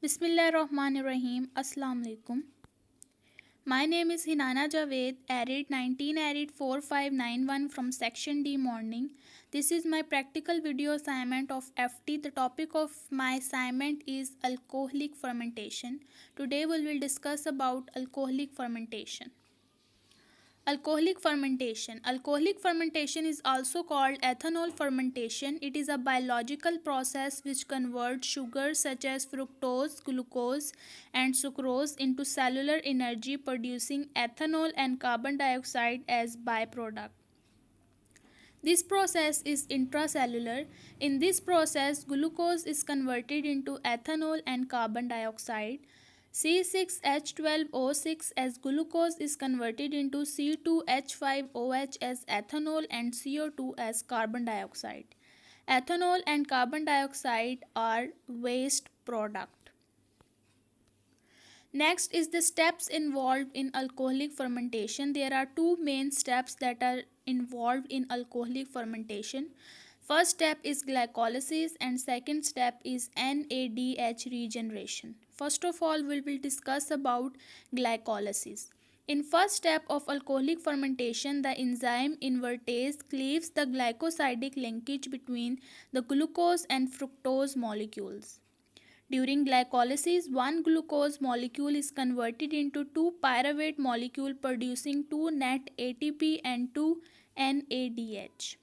Bismillahirrahmanirrahim. Assalamu alaikum. My name is Hinana Javed, ARID 19 ARID 4591 from Section D Morning. This is my practical video assignment of FT. The topic of my assignment is alcoholic fermentation. Today we will discuss about alcoholic fermentation. Alcoholic fermentation. Alcoholic fermentation is also called ethanol fermentation. It is a biological process which converts sugars such as fructose, glucose, and sucrose into cellular energy, producing ethanol and carbon dioxide as byproduct. This process is intracellular. In this process, glucose is converted into ethanol and carbon dioxide. C6H12O6 as glucose is converted into C2H5OH as ethanol and CO2 as carbon dioxide. Ethanol and carbon dioxide are waste product. Next is the steps involved in alcoholic fermentation. There are two main steps that are involved in alcoholic fermentation. First step is glycolysis and second step is NADH regeneration. First of all, we will discuss about glycolysis. In first step of alcoholic fermentation, the enzyme invertase cleaves the glycosidic linkage between the glucose and fructose molecules. During glycolysis, one glucose molecule is converted into two pyruvate molecule producing 2 net ATP and 2 NADH.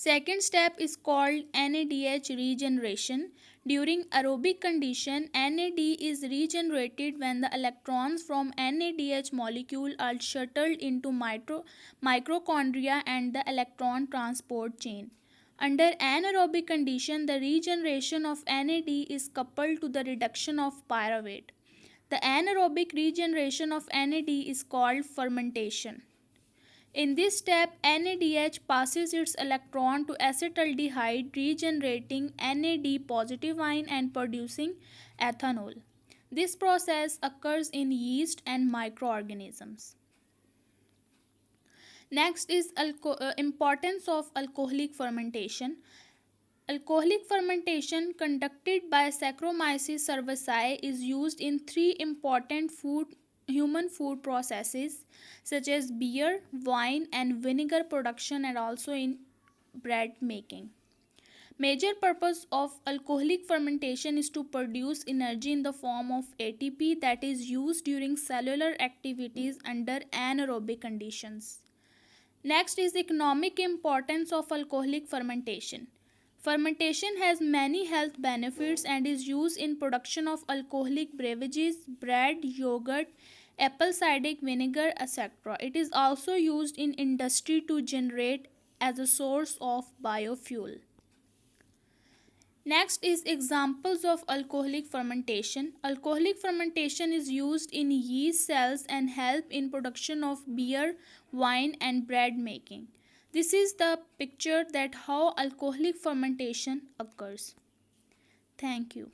Second step is called NADH regeneration. During aerobic condition, NAD is regenerated when the electrons from NADH molecule are shuttled into mitochondria and the electron transport chain. Under anaerobic condition, the regeneration of NAD is coupled to the reduction of pyruvate. The anaerobic regeneration of NAD is called fermentation. In this step, NADH passes its electron to acetaldehyde, regenerating NAD positive ion and producing ethanol. This process occurs in yeast and microorganisms. Next is importance of alcoholic fermentation. Alcoholic fermentation conducted by Saccharomyces cerevisiae is used in three important human food processes such as beer, wine and vinegar production and also in bread making. Major purpose of alcoholic fermentation is to produce energy in the form of ATP that is used during cellular activities under anaerobic conditions. Next is economic importance of alcoholic fermentation. Fermentation has many health benefits and is used in production of alcoholic beverages, bread, yogurt, apple cider vinegar, etc. It is also used in industry to generate as a source of biofuel. Next is examples of alcoholic fermentation. Alcoholic fermentation is used in yeast cells and help in production of beer, wine and bread making. This is the picture that how alcoholic fermentation occurs. Thank you.